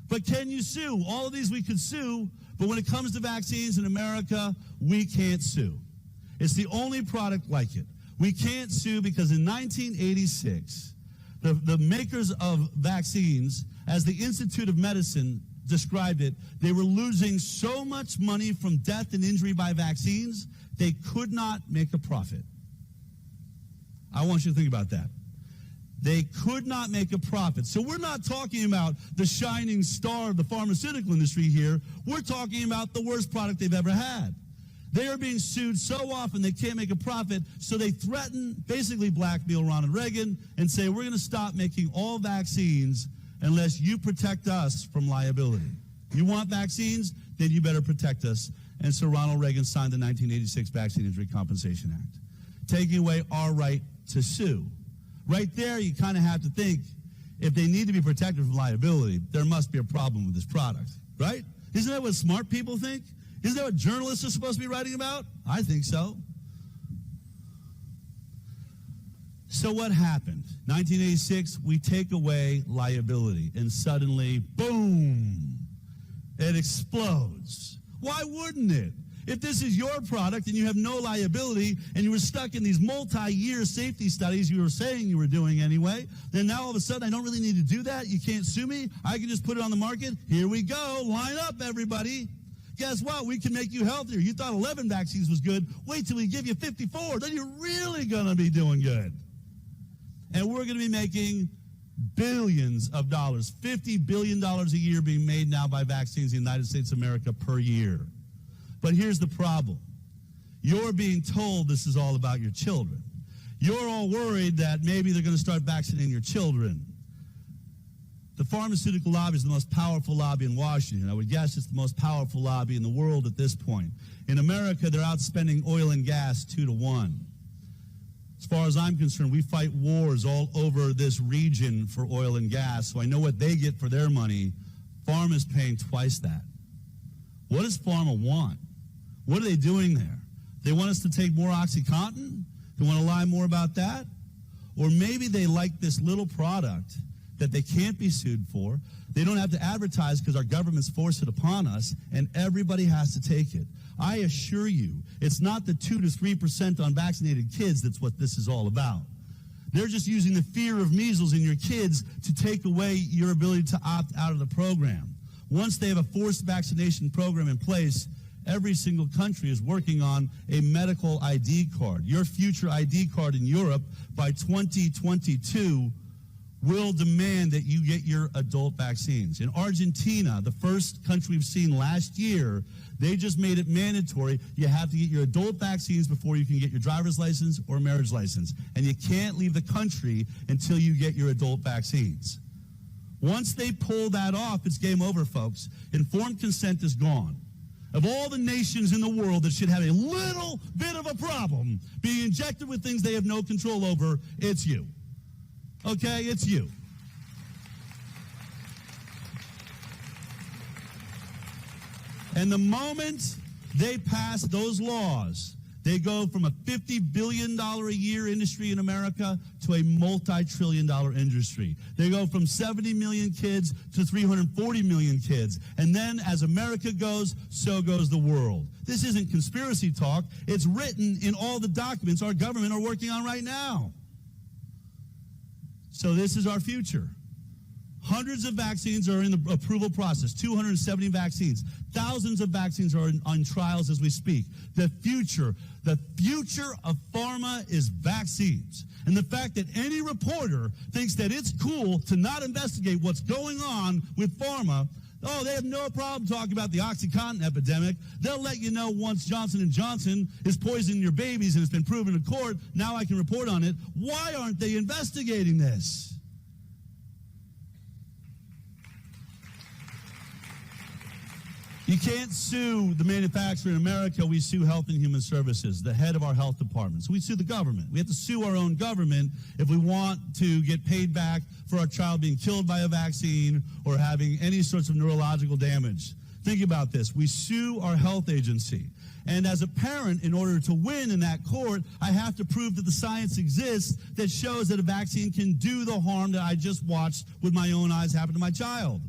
But can you sue? All of these we could sue, but when it comes to vaccines in America, we can't sue. It's the only product like it. We can't sue because in 1986, the makers of vaccines, as the Institute of Medicine described it, they were losing so much money from death and injury by vaccines, they could not make a profit. I want you to think about that. They could not make a profit. So we're not talking about the shining star of the pharmaceutical industry here. We're talking about the worst product they've ever had. They are being sued so often they can't make a profit, so they threaten, basically blackmail Ronald Reagan and say, we're going to stop making all vaccines unless you protect us from liability. You want vaccines? Then you better protect us. And so Ronald Reagan signed the 1986 Vaccine Injury Compensation Act, taking away our right to sue. Right there, you kind of have to think, if they need to be protected from liability, there must be a problem with this product, right? Isn't that what smart people think? Isn't that what journalists are supposed to be writing about? I think so. So what happened? 1986, we take away liability, and suddenly, boom, it explodes. Why wouldn't it? If this is your product and you have no liability and you were stuck in these multi-year safety studies you were saying you were doing anyway, then now all of a sudden I don't really need to do that. You can't sue me. I can just put it on the market. Here we go. Line up, everybody. Guess what? We can make you healthier. You thought 11 vaccines was good. Wait till we give you 54. Then you're really going to be doing good. And we're going to be making billions of dollars, $50 billion a year being made now by vaccines in the United States of America per year. But here's the problem. You're being told this is all about your children. You're all worried that maybe they're going to start vaccinating your children. The pharmaceutical lobby is the most powerful lobby in Washington. I would guess it's the most powerful lobby in the world at this point. In America, they're outspending oil and gas 2-1. As far as I'm concerned, we fight wars all over this region for oil and gas, so I know what they get for their money. Pharma is paying twice that. What does pharma want? What are they doing there? They want us to take more OxyContin? They want to lie more about that? Or maybe they like this little product that they can't be sued for. They don't have to advertise because our government's forced it upon us, and everybody has to take it. I assure you, it's not the 2 to 3% unvaccinated kids that's what this is all about. They're just using the fear of measles in your kids to take away your ability to opt out of the program. Once they have a forced vaccination program in place, every single country is working on a medical ID card. Your future ID card in Europe by 2022 will demand that you get your adult vaccines. In Argentina, the first country we've seen last year, they just made it mandatory. You have to get your adult vaccines before you can get your driver's license or marriage license. And you can't leave the country until you get your adult vaccines. Once they pull that off, it's game over, folks. Informed consent is gone. Of all the nations in the world that should have a little bit of a problem being injected with things they have no control over, it's you. Okay, it's you. And the moment they pass those laws, they go from a $50 billion a year industry in America to a multi-trillion-dollar industry. They go from 70 million kids to 340 million kids. And then as America goes, so goes the world. This isn't conspiracy talk. It's written in all the documents our government are working on right now. So this is our future. Hundreds of vaccines are in the approval process, 270 vaccines. Thousands of vaccines are on trials as we speak. The future of pharma is vaccines. And the fact that any reporter thinks that it's cool to not investigate what's going on with pharma, oh, they have no problem talking about the OxyContin epidemic. They'll let you know once Johnson & Johnson is poisoning your babies and it's been proven in court. Now I can report on it. Why aren't they investigating this? You can't sue the manufacturer in America. We sue Health and Human Services, the head of our health departments. We sue the government. We have to sue our own government if we want to get paid back for our child being killed by a vaccine or having any sorts of neurological damage. Think about this. We sue our health agency. And as a parent, in order to win in that court, I have to prove that the science exists that shows that a vaccine can do the harm that I just watched with my own eyes happen to my child.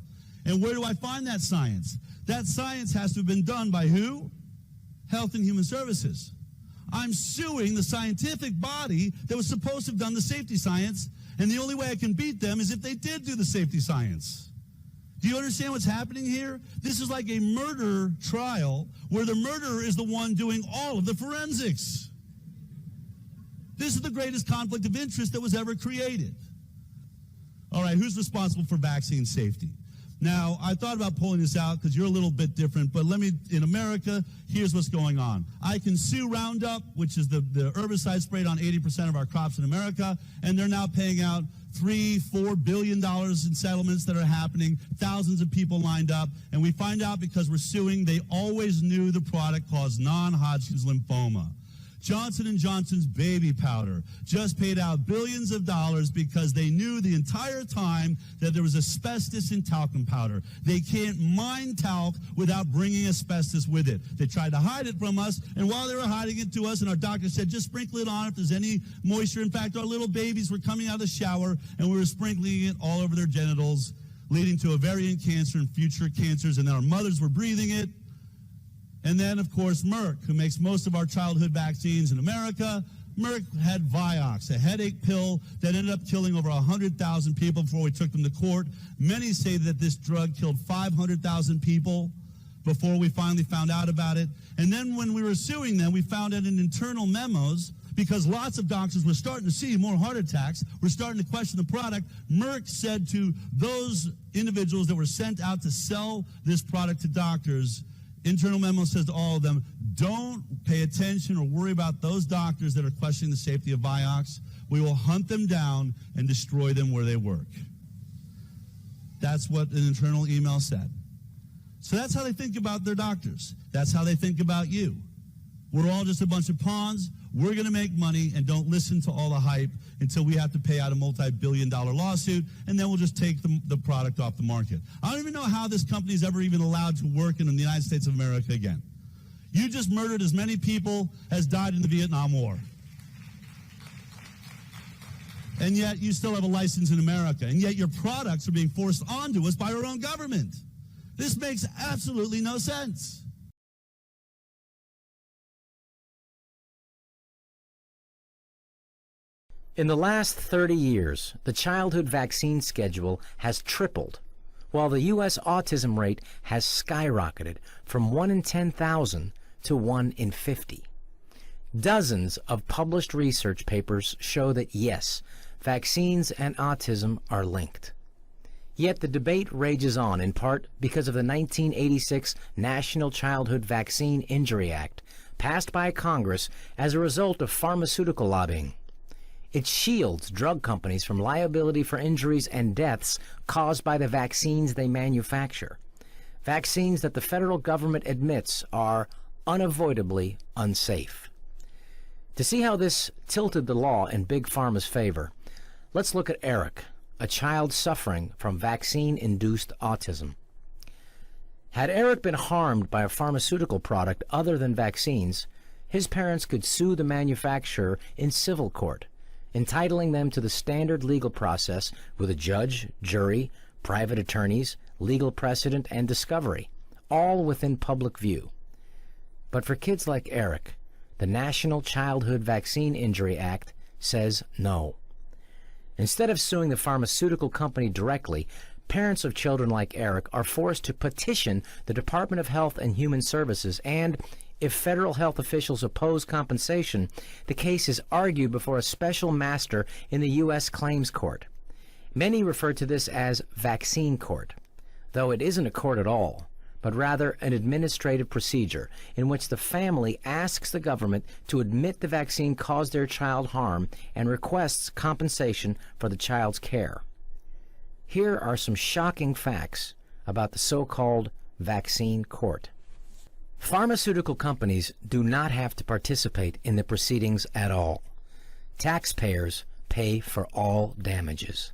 And where do I find that science? That science has to have been done by who? Health and Human Services. I'm suing the scientific body that was supposed to have done the safety science, and the only way I can beat them is if they did do the safety science. Do you understand what's happening here? This is like a murder trial where the murderer is the one doing all of the forensics. This is the greatest conflict of interest that was ever created. All right, who's responsible for vaccine safety? Now, I thought about pulling this out because you're a little bit different, but in America, here's what's going on. I can sue Roundup, which is the herbicide sprayed on 80% of our crops in America, and they're now paying out $3-4 billion in settlements that are happening, thousands of people lined up, and we find out because we're suing, they always knew the product caused non-Hodgkin's lymphoma. Johnson & Johnson's baby powder just paid out billions of dollars because they knew the entire time that there was asbestos in talcum powder. They can't mine talc without bringing asbestos with it. They tried to hide it from us, and while they were hiding it to us, and our doctor said, just sprinkle it on if there's any moisture. In fact, our little babies were coming out of the shower, and we were sprinkling it all over their genitals, leading to ovarian cancer and future cancers, and then our mothers were breathing it. And then, of course, Merck, who makes most of our childhood vaccines in America. Merck had Vioxx, a headache pill that ended up killing over 100,000 people before we took them to court. Many say that this drug killed 500,000 people before we finally found out about it. And then when we were suing them, we found out in internal memos, because lots of doctors were starting to see more heart attacks, we're starting to question the product. Merck said to those individuals that were sent out to sell this product to doctors, internal memo says to all of them, don't pay attention or worry about those doctors that are questioning the safety of Vioxx. We will hunt them down and destroy them where they work. That's what an internal email said. So that's how they think about their doctors. That's how they think about you. We're all just a bunch of pawns. We're going to make money, and don't listen to all the hype until we have to pay out a multi-billion-dollar lawsuit, and then we'll just take the product off the market. I don't even know how this company is ever even allowed to work in the United States of America again. You just murdered as many people as died in the Vietnam War. And yet you still have a license in America, and yet your products are being forced onto us by our own government. This makes absolutely no sense. In the last 30 years, the childhood vaccine schedule has tripled, while the U.S. autism rate has skyrocketed from 1 in 10,000 to 1 in 50. Dozens of published research papers show that, yes, vaccines and autism are linked. Yet the debate rages on, in part because of the 1986 National Childhood Vaccine Injury Act, passed by Congress as a result of pharmaceutical lobbying. It shields drug companies from liability for injuries and deaths caused by the vaccines they manufacture. Vaccines that the federal government admits are unavoidably unsafe. To see how this tilted the law in Big Pharma's favor, let's look at Eric, a child suffering from vaccine-induced autism. Had Eric been harmed by a pharmaceutical product other than vaccines, his parents could sue the manufacturer in civil court, entitling them to the standard legal process with a judge, jury, private attorneys, legal precedent, and discovery, all within public view. But for kids like Eric, the National Childhood Vaccine Injury Act says no. Instead of suing the pharmaceutical company directly, parents of children like Eric are forced to petition the Department of Health and Human Services, and if federal health officials oppose compensation, the case is argued before a special master in the U.S. Claims Court. Many refer to this as vaccine court, though it isn't a court at all, but rather an administrative procedure in which the family asks the government to admit the vaccine caused their child harm and requests compensation for the child's care. Here are some shocking facts about the so-called vaccine court. Pharmaceutical companies do not have to participate in the proceedings at all. Taxpayers pay for all damages.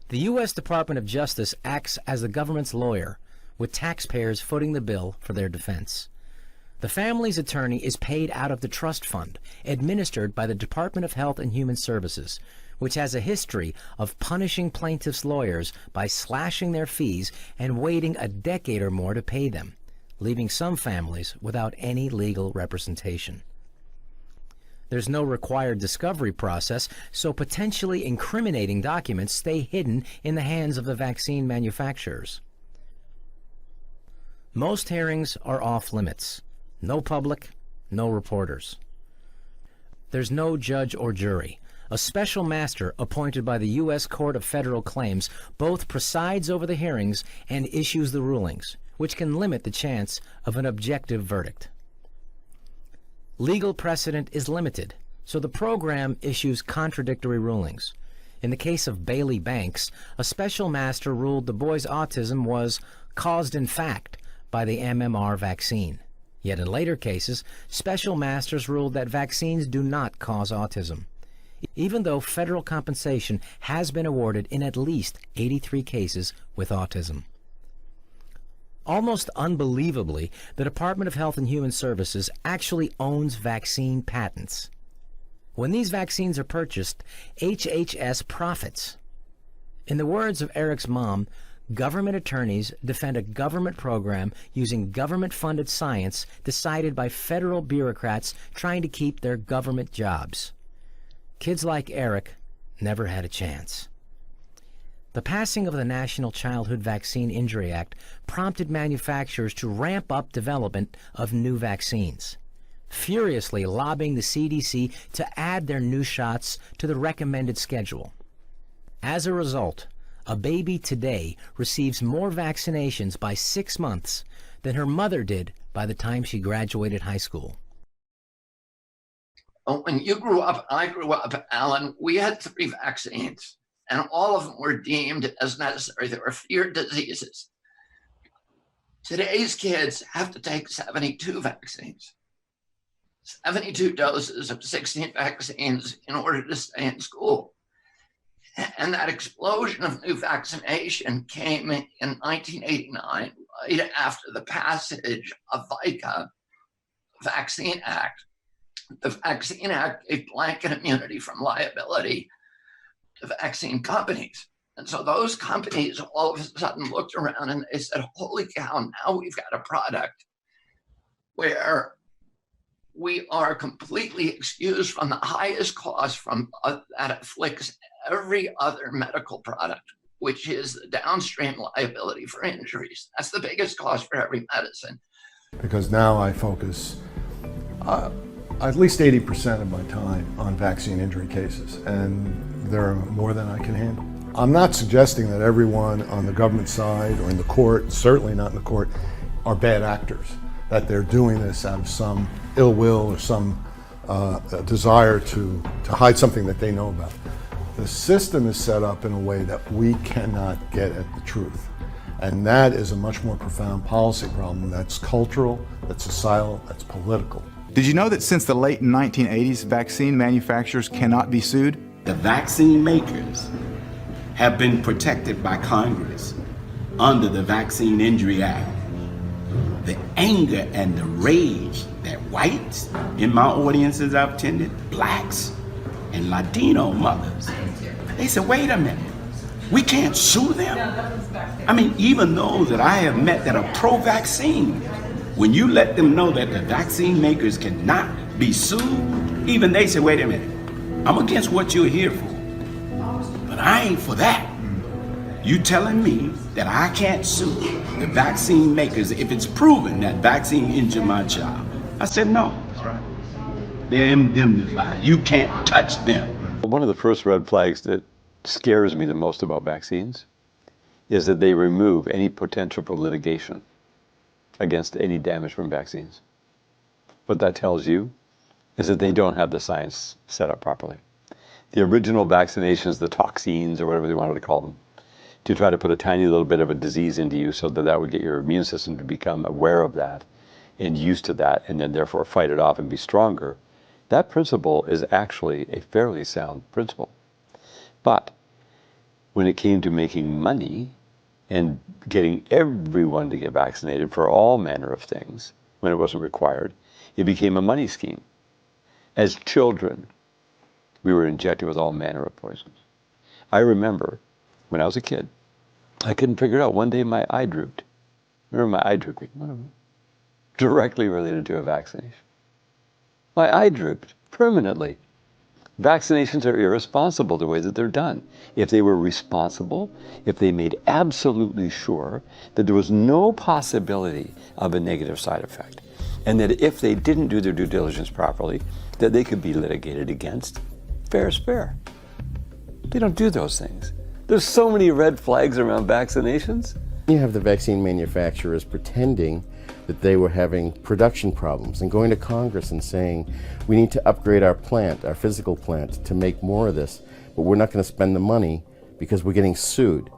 The U.S. Department of Justice acts as the government's lawyer, with taxpayers footing the bill for their defense. The family's attorney is paid out of the trust fund, administered by the Department of Health and Human Services, which has a history of punishing plaintiffs' lawyers by slashing their fees and waiting a decade or more to pay them, leaving some families without any legal representation. There's no required discovery process, so potentially incriminating documents stay hidden in the hands of the vaccine manufacturers. Most hearings are off limits. No public, no reporters. There's no judge or jury. A special master appointed by the U.S. Court of Federal Claims both presides over the hearings and issues the rulings, which can limit the chance of an objective verdict. Legal precedent is limited, so the program issues contradictory rulings. In the case of Bailey Banks, a special master ruled the boy's autism was caused in fact by the MMR vaccine. Yet in later cases, special masters ruled that vaccines do not cause autism, even though federal compensation has been awarded in at least 83 cases with autism. Almost unbelievably, the Department of Health and Human Services actually owns vaccine patents. When these vaccines are purchased, HHS profits. In the words of Eric's mom, government attorneys defend a government program using government-funded science decided by federal bureaucrats trying to keep their government jobs. Kids like Eric never had a chance. The passing of the National Childhood Vaccine Injury Act prompted manufacturers to ramp up development of new vaccines, furiously lobbying the CDC to add their new shots to the recommended schedule. As a result, a baby today receives more vaccinations by 6 months than her mother did by the time she graduated high school. When you grew up, I grew up, Alan, we had 3 vaccines. And all of them were deemed as necessary. They were feared diseases. Today's kids have to take 72 vaccines, 72 doses of 16 vaccines in order to stay in school. And that explosion of new vaccination came in 1989, right after the passage of VICA, Vaccine Act. The Vaccine Act gave blanket immunity from liability to vaccine companies. And so those companies all of a sudden looked around and they said, holy cow, now we've got a product where we are completely excused from the highest cost from that afflicts every other medical product, which is the downstream liability for injuries. That's the biggest cost for every medicine. Because now I focus at least 80% of my time on vaccine injury cases, and there are more than I can handle. I'm not suggesting that everyone on the government side or in the court, certainly not in the court, are bad actors, that they're doing this out of some ill will or some desire to hide something that they know about. The system is set up in a way that we cannot get at the truth. And that is a much more profound policy problem that's cultural, that's societal, that's political. Did you know that since the late 1980s, vaccine manufacturers cannot be sued? The vaccine makers have been protected by Congress under the Vaccine Injury Act. The anger and the rage that whites in my audiences I've attended, blacks and Latino mothers, they said, wait a minute, we can't sue them? I mean, even those that I have met that are pro-vaccine, when you let them know that the vaccine makers cannot be sued, even they say, wait a minute, I'm against what you're here for, but I ain't for that. You telling me that I can't sue the vaccine makers if it's proven that vaccine injured my child? I said, no. That's right. They're indemnified. You can't touch them. One of the first red flags that scares me the most about vaccines is that they remove any potential for litigation against any damage from vaccines. What that tells you is that they don't have the science set up properly. The original vaccinations, the toxins or whatever they wanted to call them, to try to put a tiny little bit of a disease into you so that that would get your immune system to become aware of that and used to that and then therefore fight it off and be stronger. That principle is actually a fairly sound principle. But when it came to making money and getting everyone to get vaccinated for all manner of things, when it wasn't required, it became a money scheme. As children, we were injected with all manner of poisons. I remember when I was a kid, I couldn't figure it out. One day my eye drooped. Remember my eye drooping? Directly related to a vaccination. My eye drooped permanently. Vaccinations are irresponsible the way that they're done. If they were responsible, if they made absolutely sure that there was no possibility of a negative side effect, and that if they didn't do their due diligence properly, that they could be litigated against, fair is fair. They don't do those things. There's so many red flags around vaccinations. You have the vaccine manufacturers pretending that they were having production problems and going to Congress and saying, we need to upgrade our plant, our physical plant, to make more of this, but we're not going to spend the money because we're getting sued.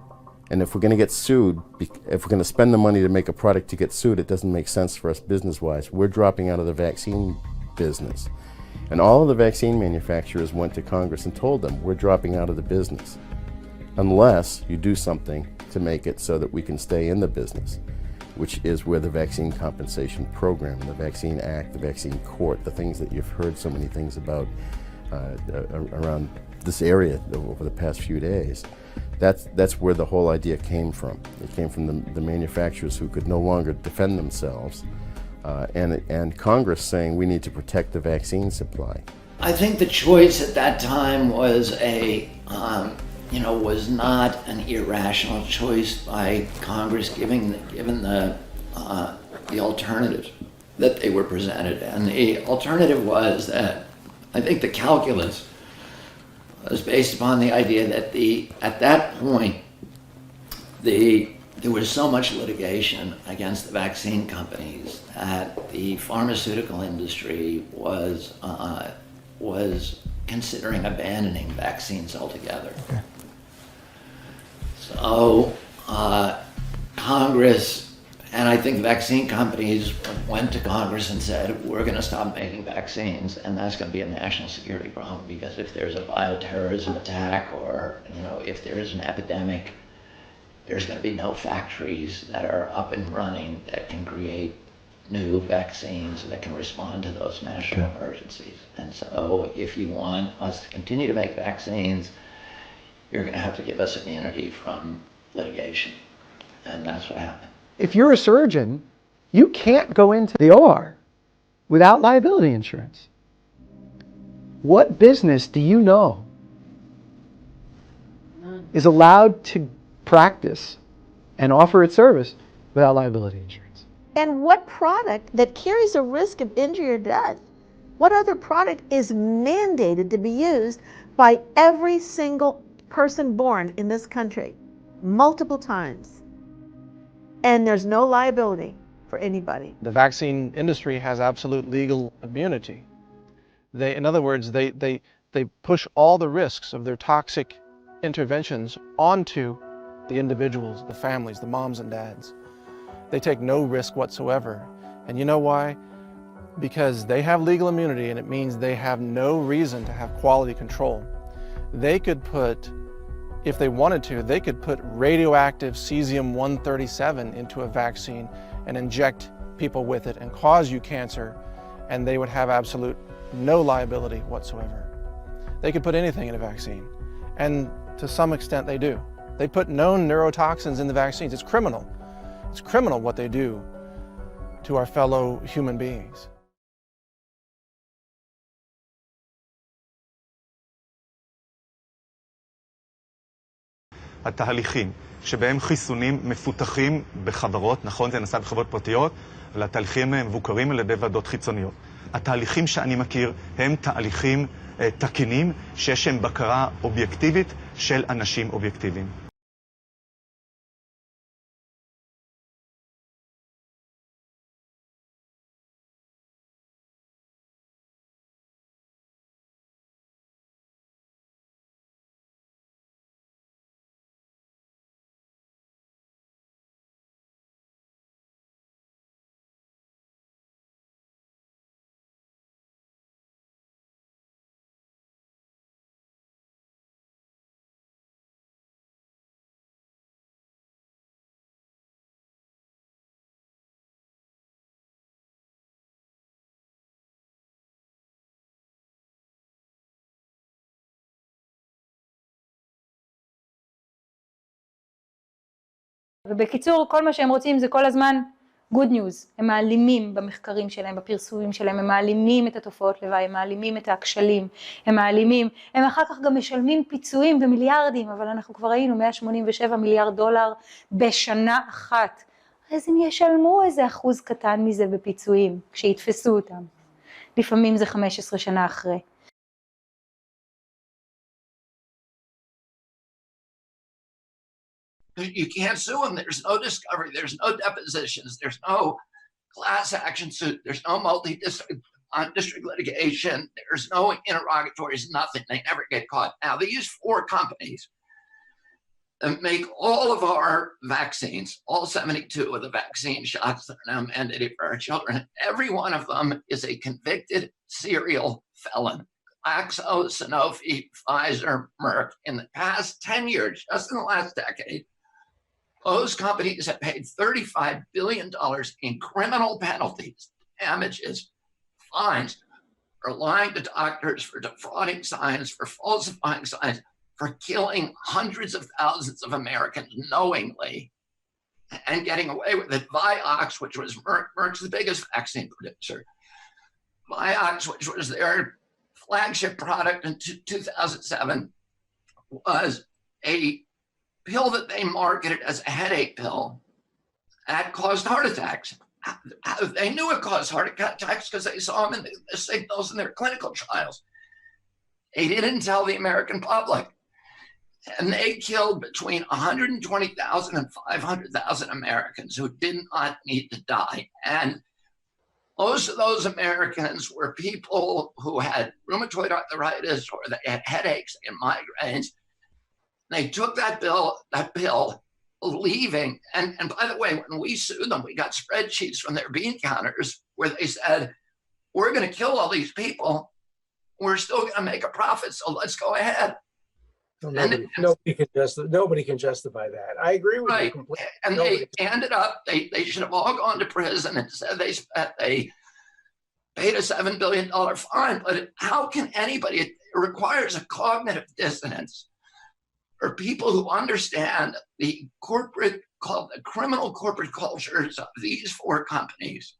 And if we're going to get sued, if we're going to spend the money to make a product to get sued, it doesn't make sense for us business-wise. We're dropping out of the vaccine business. And all of the vaccine manufacturers went to Congress and told them, we're dropping out of the business unless you do something to make it so that we can stay in the business, which is where the Vaccine Compensation Program, the Vaccine Act, the Vaccine Court, the things that you've heard so many things about around this area over the past few days. That's where the whole idea came from. It came from the manufacturers who could no longer defend themselves, and Congress saying we need to protect the vaccine supply. I think the choice at that time was was not an irrational choice by Congress, given the alternatives that they were presented. And the alternative was that I think the calculus was based upon the idea that at that point there was so much litigation against the vaccine companies that the pharmaceutical industry was considering abandoning vaccines altogether. Okay. So Congress, and I think vaccine companies went to Congress and said, we're going to stop making vaccines, and that's going to be a national security problem, because if there's a bioterrorism attack or if there is an epidemic, there's going to be no factories that are up and running that can create new vaccines that can respond to those national emergencies. And so if you want us to continue to make vaccines, you're going to have to give us immunity from litigation. And that's what happened. If you're a surgeon, you can't go into the OR without liability insurance. What business do you know is allowed to practice and offer its service without liability insurance? And what product that carries a risk of injury or death, what other product is mandated to be used by every single person born in this country multiple times? And there's no liability for anybody. The vaccine industry has absolute legal immunity. In other words, they push all the risks of their toxic interventions onto the individuals, the families, the moms and dads. They take no risk whatsoever. And you know why? Because they have legal immunity, and it means they have no reason to have quality control. They could put, if they wanted to, they could put radioactive cesium-137 into a vaccine and inject people with it and cause you cancer, and they would have absolute no liability whatsoever. They could put anything in a vaccine, and to some extent they do. They put known neurotoxins in the vaccines. It's criminal. It's criminal what they do to our fellow human beings. התהליכים שבהם חיסונים מפותחים בחברות, נכון, זה נעשה בחברות פרטיות, אבל התהליכים מבוקרים על ידי ועדות חיצוניות. התהליכים שאני מכיר הם תהליכים תקינים שיש הם בקרה אובייקטיבית של אנשים אובייקטיביים. ובקיצור, כל מה שהם רוצים זה כל הזמן good news. הם מעלימים במחקרים שלהם, בפרסומים שלהם, הם מעלימים את התופעות לוואי, הם מעלימים את הכשלים, הם מעלימים, הם אחר כך גם משלמים פיצויים במיליארדים, אבל אנחנו כבר ראינו 187 מיליארד דולר בשנה אחת. אז הם ישלמו איזה אחוז קטן מזה בפיצויים, כשיתפסו אותם. לפעמים זה 15 שנה אחרי. You can't sue them. There's no discovery. There's no depositions. There's no class action suit. There's no multi-district litigation. There's no interrogatories, nothing. They never get caught. Now, they use 4 companies that make all of our vaccines, all 72 of the vaccine shots that are now mandated for our children. Every one of them is a convicted serial felon. Glaxo, Sanofi, Pfizer, Merck. In the past 10 years, just in the last decade, those companies have paid $35 billion in criminal penalties, damages, fines, for lying to doctors, for defrauding science, for falsifying science, for killing hundreds of thousands of Americans knowingly and getting away with it. Vioxx, which was Merck's the biggest vaccine producer, Vioxx, which was their flagship product in 2007, was a pill that they marketed as a headache pill that caused heart attacks. They knew it caused heart attacks because they saw them in the signals in their clinical trials. They didn't tell the American public. And they killed between 120,000 and 500,000 Americans who did not need to die. And most of those Americans were people who had rheumatoid arthritis or they had headaches and migraines. They took that pill, believing, and by the way, when we sued them, we got spreadsheets from their bean counters where they said, we're going to kill all these people. We're still going to make a profit, so let's go ahead. Well, nobody can justify that. I agree with you completely. And they ended up, they should have all gone to prison and said they paid a $7 billion fine. But how can anybody, it requires a cognitive dissonance for people who understand the criminal corporate cultures of these 4 companies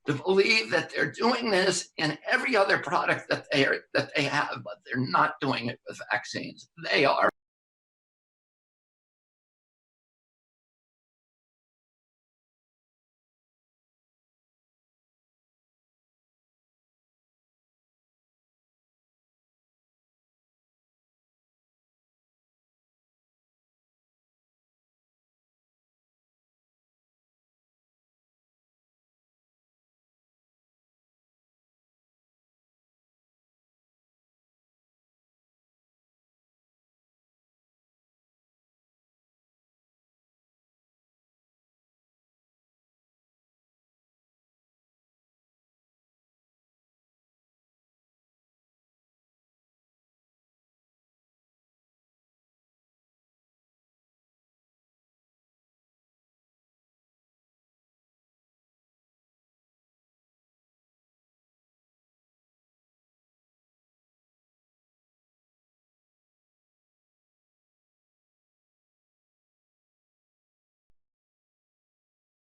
to believe that they're doing this in every other product that they have, but they're not doing it with vaccines. They are.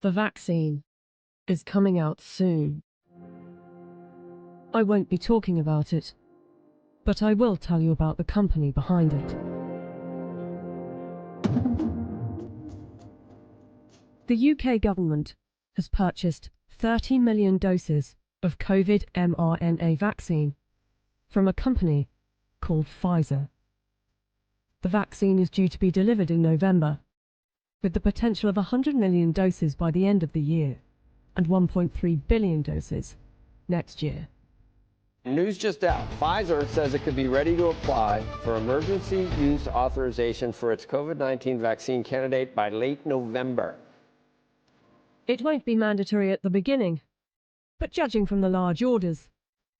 The vaccine is coming out soon. I won't be talking about it, but I will tell you about the company behind it. The UK government has purchased 30 million doses of COVID mRNA vaccine from a company called Pfizer. The vaccine is due to be delivered in November, with the potential of 100 million doses by the end of the year and 1.3 billion doses next year. News just out. Pfizer says it could be ready to apply for emergency use authorization for its COVID-19 vaccine candidate by late November. It won't be mandatory at the beginning, but judging from the large orders,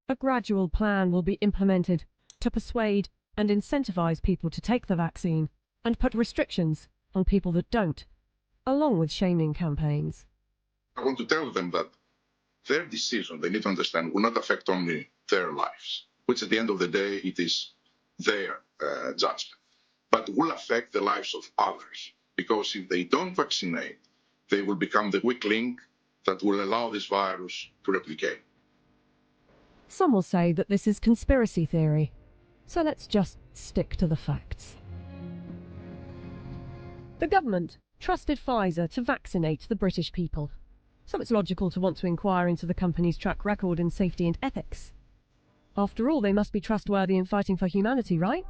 a gradual plan will be implemented to persuade and incentivize people to take the vaccine and put restrictions on people that don't, along with shaming campaigns. I want to tell them that their decision, they need to understand, will not affect only their lives, which at the end of the day, it is their judgment, but will affect the lives of others. because if they don't vaccinate, they will become the weak link that will allow this virus to replicate. Some will say that this is conspiracy theory, so let's just stick to the facts. The government trusted Pfizer to vaccinate the British people, so it's logical to want to inquire into the company's track record in safety and ethics. After all, they must be trustworthy in fighting for humanity, right?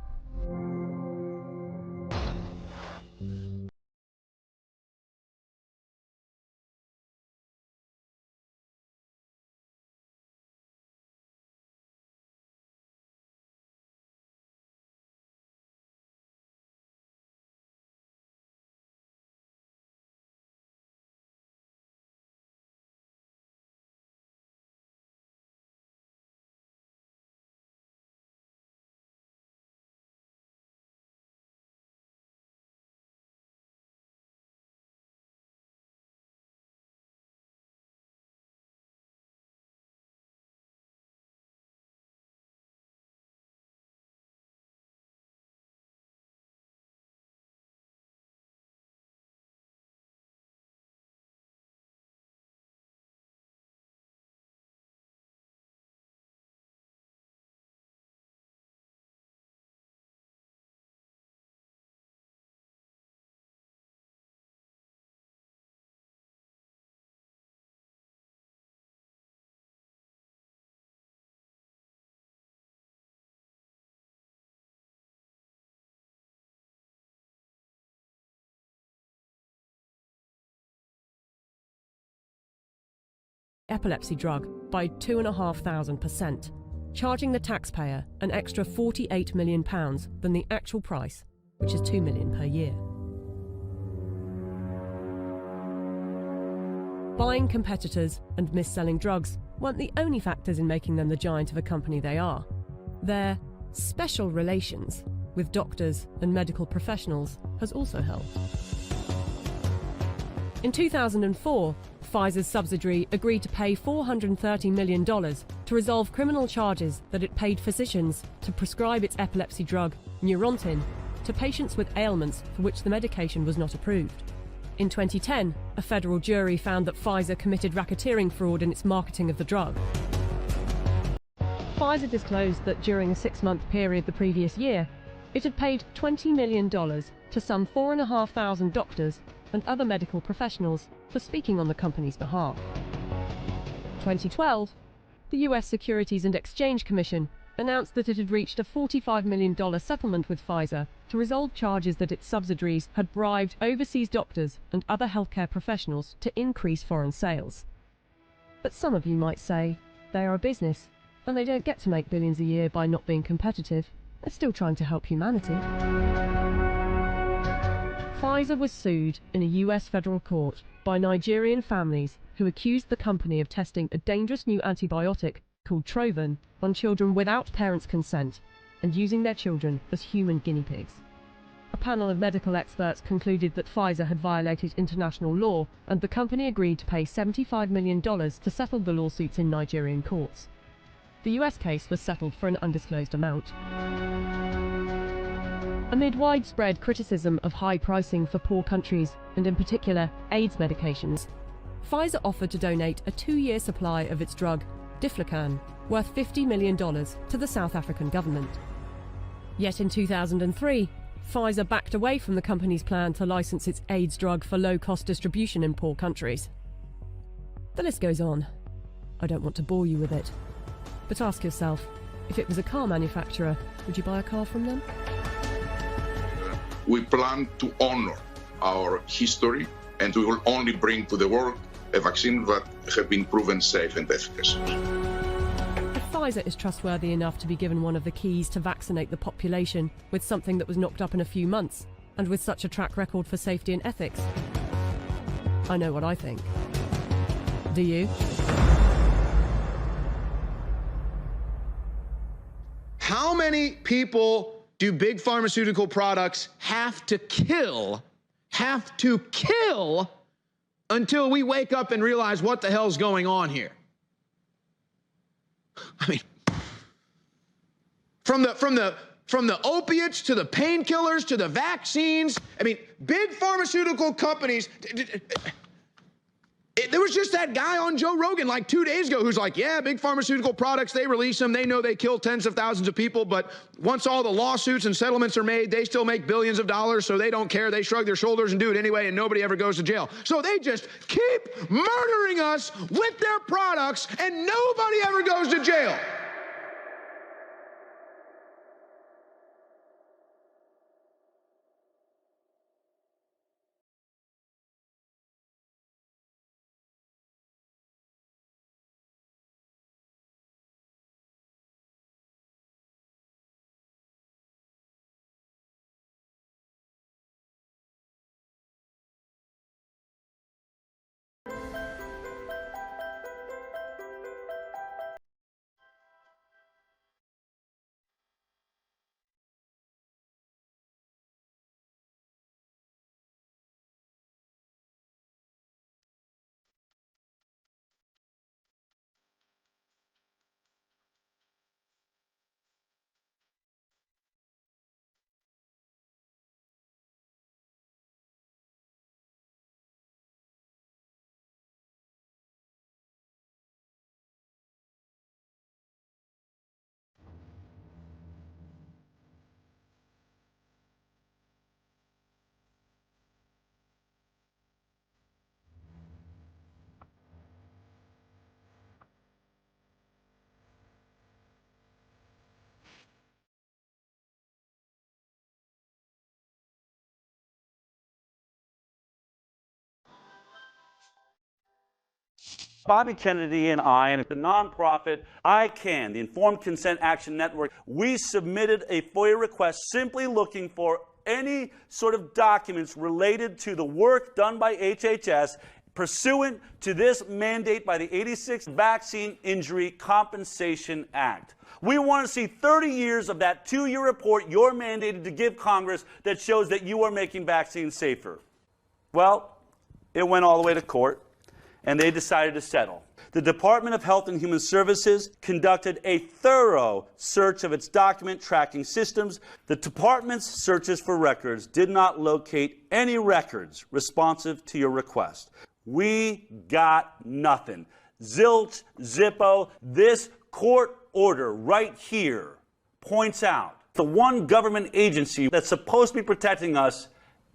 Epilepsy drug by 2,500%, charging the taxpayer an extra £48 million than the actual price, which is £2 million per year. Buying competitors and mis-selling drugs weren't the only factors in making them the giant of a company they are. Their special relations with doctors and medical professionals has also helped. In 2004, Pfizer's subsidiary agreed to pay $430 million to resolve criminal charges that it paid physicians to prescribe its epilepsy drug, Neurontin, to patients with ailments for which the medication was not approved. In 2010, a federal jury found that Pfizer committed racketeering fraud in its marketing of the drug. Pfizer disclosed that during a 6-month period the previous year, it had paid $20 million to some 4,500 doctors and other medical professionals for speaking on the company's behalf. 2012, the US Securities and Exchange Commission announced that it had reached a $45 million settlement with Pfizer to resolve charges that its subsidiaries had bribed overseas doctors and other healthcare professionals to increase foreign sales. But some of you might say they are a business and they don't get to make billions a year by not being competitive. They're still trying to help humanity. Pfizer was sued in a US federal court by Nigerian families who accused the company of testing a dangerous new antibiotic called Trovan on children without parents' consent and using their children as human guinea pigs. A panel of medical experts concluded that Pfizer had violated international law, and the company agreed to pay $75 million to settle the lawsuits in Nigerian courts. The US case was settled for an undisclosed amount. Amid widespread criticism of high pricing for poor countries, and in particular AIDS medications, Pfizer offered to donate a 2-year supply of its drug, Diflucan, worth $50 million to the South African government. Yet in 2003, Pfizer backed away from the company's plan to license its AIDS drug for low-cost distribution in poor countries. The list goes on. I don't want to bore you with it. But ask yourself, if it was a car manufacturer, would you buy a car from them? We plan to honor our history, and we will only bring to the world a vaccine that has been proven safe and efficacious. If Pfizer is trustworthy enough to be given one of the keys to vaccinate the population with something that was knocked up in a few months, and with such a track record for safety and ethics, I know what I think. Do you? How many people do big pharmaceutical products have to kill until we wake up and realize what the hell's going on here? I mean, from the From the opiates to the painkillers to the vaccines. I mean, big pharmaceutical companies. There was just that guy on Joe Rogan like 2 days ago who's like, yeah, big pharmaceutical products, they release them. They know they kill tens of thousands of people, but once all the lawsuits and settlements are made, they still make billions of dollars, so they don't care. They shrug their shoulders and do it anyway, and nobody ever goes to jail. So they just keep murdering us with their products, and nobody ever goes to jail. Bobby Kennedy and I, and the nonprofit ICANN, the Informed Consent Action Network, we submitted a FOIA request simply looking for any sort of documents related to the work done by HHS pursuant to this mandate by the 86th Vaccine Injury Compensation Act. We want to see 30 years of that 2-year report you're mandated to give Congress that shows that you are making vaccines safer. Well, it went all the way to court, and they decided to settle. The Department of Health and Human Services conducted a thorough search of its document tracking systems. The department's searches for records did not locate any records responsive to your request. We got nothing. Zilch, Zippo, this court order right here points out the one government agency that's supposed to be protecting us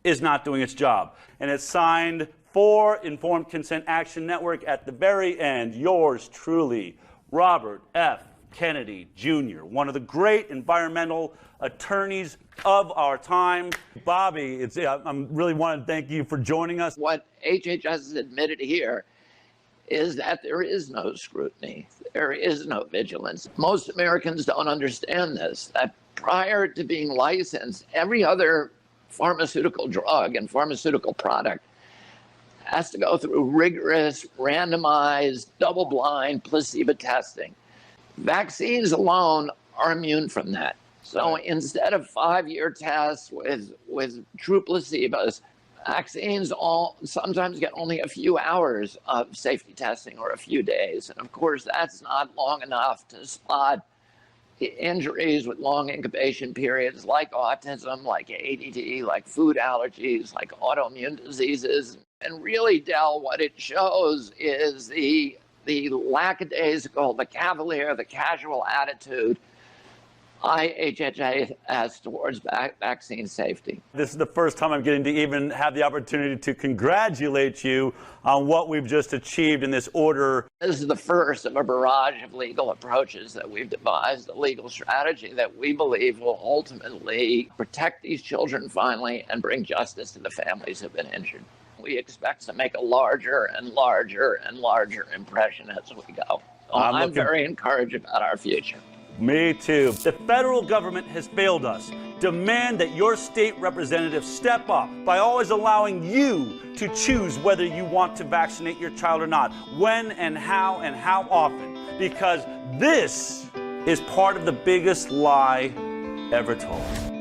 is not doing its job. And it's signed for Informed Consent Action Network at the very end. Yours truly, Robert F. Kennedy Jr., one of the great environmental attorneys of our time. Bobby, I really want to thank you for joining us. What HHS has admitted here is that there is no scrutiny. There is no vigilance. Most Americans don't understand this, that prior to being licensed, every other pharmaceutical drug and pharmaceutical product has to go through rigorous, randomized, double-blind, placebo testing. Vaccines alone are immune from that. So instead of 5-year tests with true placebos, vaccines sometimes get only a few hours of safety testing or a few days. And of course, that's not long enough to spot injuries with long incubation periods like autism, like ADD, like food allergies, like autoimmune diseases. And really, Del, what it shows is the lackadaisical, the cavalier, the casual attitude HHS has towards vaccine safety. This is the first time I'm getting to even have the opportunity to congratulate you on what we've just achieved in this order. This is the first of a barrage of legal approaches that we've devised, a legal strategy that we believe will ultimately protect these children finally and bring justice to the families who have been injured. We expect to make a larger and larger and larger impression as we go. So I'm very encouraged about our future. Me too. The federal government has failed us. Demand that your state representatives step up by always allowing you to choose whether you want to vaccinate your child or not, when and how often, because this is part of the biggest lie ever told.